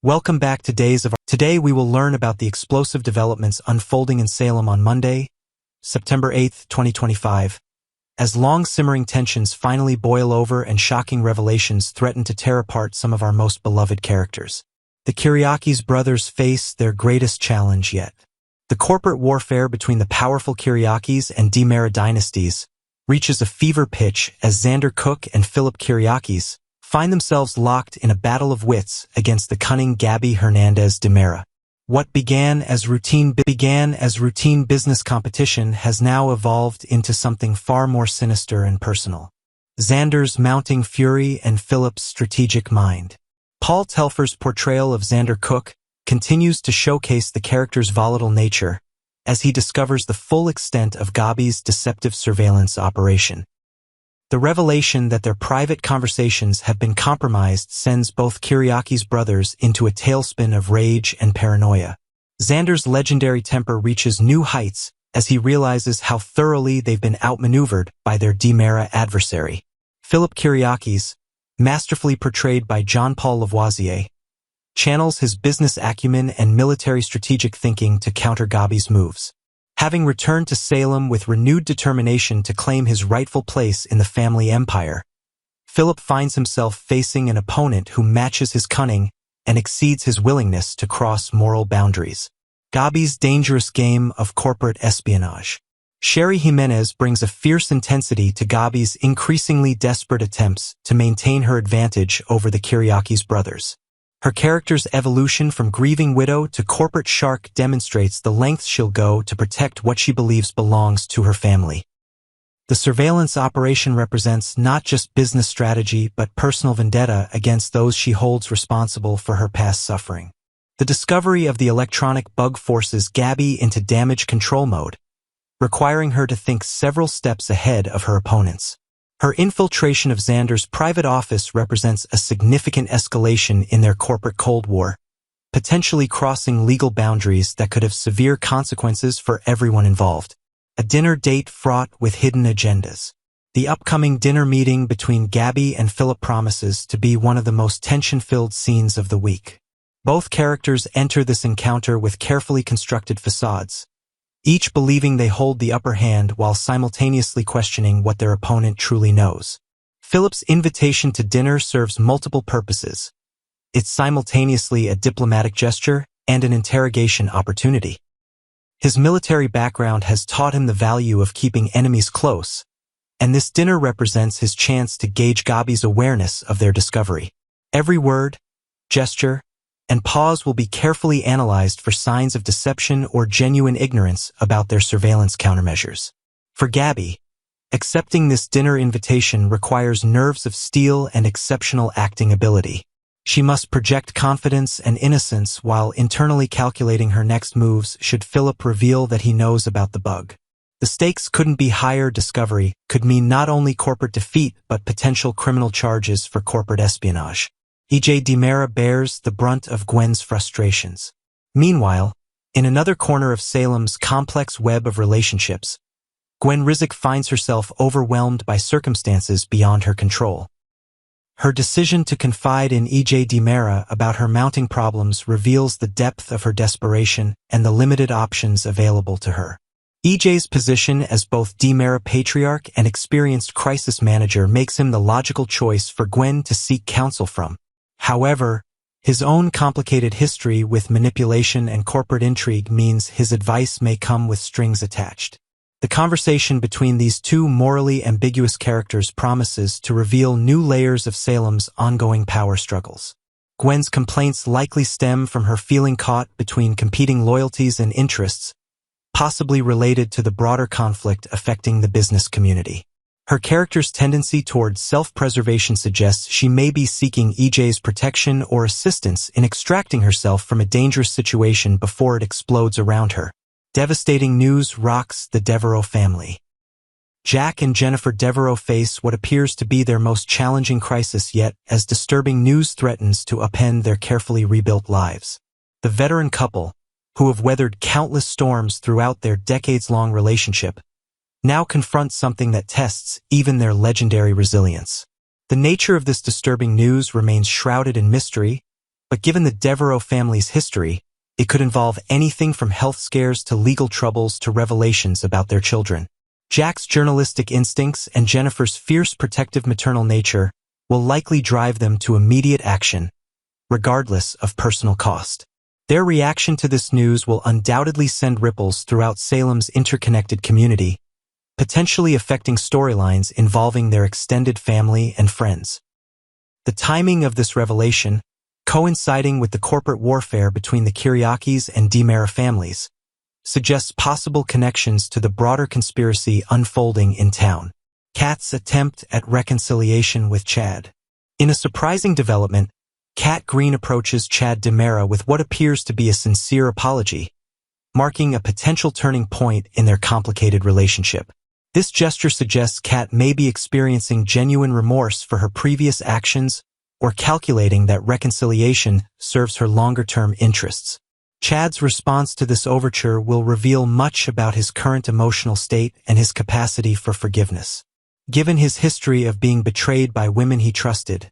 Welcome back to Today we will learn about the explosive developments unfolding in Salem on Monday, September 8, 2025. As long-simmering tensions finally boil over and shocking revelations threaten to tear apart some of our most beloved characters. The Deverauxs brothers face their greatest challenge yet. The corporate warfare between the powerful Deverauxs and Deverauxs dynasties reaches a fever pitch as Xander Cook and Philip Deverauxs find themselves locked in a battle of wits against the cunning Gabby Hernandez Deverauxs. What began as routine business competition has now evolved into something far more sinister and personal. Xander's mounting fury and Philip's strategic mind. Paul Telfer's portrayal of Xander Cook continues to showcase the character's volatile nature as he discovers the full extent of Gabby's deceptive surveillance operation. The revelation that their private conversations have been compromised sends both Deverauxs brothers into a tailspin of rage and paranoia. Xander's legendary temper reaches new heights as he realizes how thoroughly they've been outmaneuvered by their Deverauxs adversary. Philip Deverauxs, masterfully portrayed by Jean-Paul Lavoisier, channels his business acumen and military strategic thinking to counter Gabby's moves. Having returned to Salem with renewed determination to claim his rightful place in the family empire, Philip finds himself facing an opponent who matches his cunning and exceeds his willingness to cross moral boundaries. Gabby's dangerous game of corporate espionage. Sherry Jimenez brings a fierce intensity to Gabby's increasingly desperate attempts to maintain her advantage over the Deverauxs brothers. Her character's evolution from grieving widow to corporate shark demonstrates the lengths she'll go to protect what she believes belongs to her family. The surveillance operation represents not just business strategy but personal vendetta against those she holds responsible for her past suffering. The discovery of the electronic bug forces Gabby into damage control mode, requiring her to think several steps ahead of her opponents. Her infiltration of Xander's private office represents a significant escalation in their corporate Cold War, potentially crossing legal boundaries that could have severe consequences for everyone involved. A dinner date fraught with hidden agendas. The upcoming dinner meeting between Gabby and Philip promises to be one of the most tension-filled scenes of the week. Both characters enter this encounter with carefully constructed facades, each believing they hold the upper hand while simultaneously questioning what their opponent truly knows. Philip's invitation to dinner serves multiple purposes. It's simultaneously a diplomatic gesture and an interrogation opportunity. His military background has taught him the value of keeping enemies close, and this dinner represents his chance to gauge Gabby's awareness of their discovery. Every word, gesture, and pause will be carefully analyzed for signs of deception or genuine ignorance about their surveillance countermeasures. For Gabby, accepting this dinner invitation requires nerves of steel and exceptional acting ability. She must project confidence and innocence while internally calculating her next moves should Philip reveal that he knows about the bug. The stakes couldn't be higher. Discovery could mean not only corporate defeat but potential criminal charges for corporate espionage. Deverauxs bears the brunt of Gwen's frustrations. Meanwhile, in another corner of Salem's complex web of relationships, Gwen finds herself overwhelmed by circumstances beyond her control. Her decision to confide in Deverauxs about her mounting problems reveals the depth of her desperation and the limited options available to her. EJ's position as both Deverauxs patriarch and experienced crisis manager makes him the logical choice for Gwen to seek counsel from. However, his own complicated history with manipulation and corporate intrigue means his advice may come with strings attached. The conversation between these two morally ambiguous characters promises to reveal new layers of Salem's ongoing power struggles. Gwen's complaints likely stem from her feeling caught between competing loyalties and interests, possibly related to the broader conflict affecting the business community. Her character's tendency towards self-preservation suggests she may be seeking EJ's protection or assistance in extracting herself from a dangerous situation before it explodes around her. Devastating news rocks the Deverauxs family. Jack and Jennifer Deverauxs face what appears to be their most challenging crisis yet as disturbing news threatens to upend their carefully rebuilt lives. The veteran couple, who have weathered countless storms throughout their decades-long relationship, now confront something that tests even their legendary resilience. The nature of this disturbing news remains shrouded in mystery, But given the Deverauxs family's history, it could involve anything from health scares to legal troubles to revelations about their children. Jack's journalistic instincts and Jennifer's fierce protective maternal nature will likely drive them to immediate action, regardless of personal cost. Their reaction to this news will undoubtedly send ripples throughout Salem's interconnected community, potentially affecting storylines involving their extended family and friends. The timing of this revelation, coinciding with the corporate warfare between the Kyriakis and Deverauxs families, suggests possible connections to the broader conspiracy unfolding in town. Kat's attempt at reconciliation with Chad. In a surprising development, Kat Green approaches Chad Deverauxs with what appears to be a sincere apology, marking a potential turning point in their complicated relationship. This gesture suggests Kat may be experiencing genuine remorse for her previous actions or calculating that reconciliation serves her longer-term interests. Chad's response to this overture will reveal much about his current emotional state and his capacity for forgiveness. Given his history of being betrayed by women he trusted,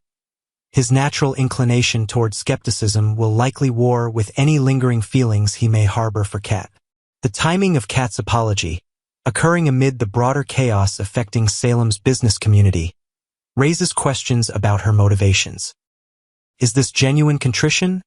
his natural inclination toward skepticism will likely war with any lingering feelings he may harbor for Kat. The timing of Kat's apology, occurring amid the broader chaos affecting Salem's business community, raises questions about her motivations. Is this genuine contrition,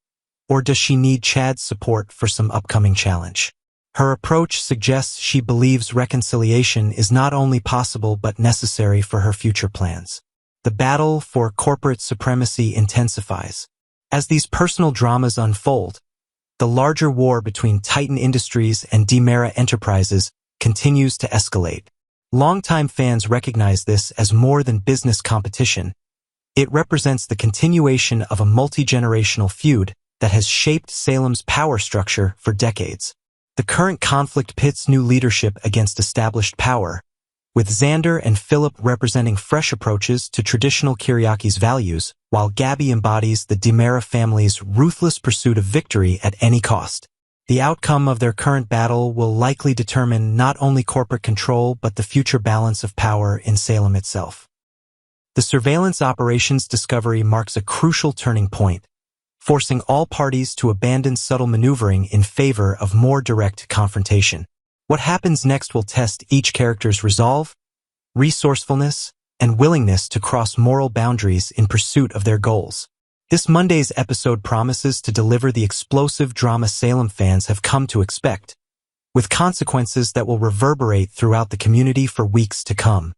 or does she need Chad's support for some upcoming challenge? Her approach suggests she believes reconciliation is not only possible but necessary for her future plans. The battle for corporate supremacy intensifies. As these personal dramas unfold, the larger war between Titan Industries and Deverauxs Enterprises continues to escalate. Longtime fans recognize this as more than business competition. It represents the continuation of a multi-generational feud that has shaped Salem's power structure for decades. The current conflict pits new leadership against established power, with Xander and Philip representing fresh approaches to traditional Kyriakis values, while Gabby embodies the Deverauxs family's ruthless pursuit of victory at any cost. The outcome of their current battle will likely determine not only corporate control but the future balance of power in Salem itself. The surveillance operations discovery marks a crucial turning point, forcing all parties to abandon subtle maneuvering in favor of more direct confrontation. What happens next will test each character's resolve, resourcefulness, and willingness to cross moral boundaries in pursuit of their goals. This Monday's episode promises to deliver the explosive drama Salem fans have come to expect, with consequences that will reverberate throughout the community for weeks to come.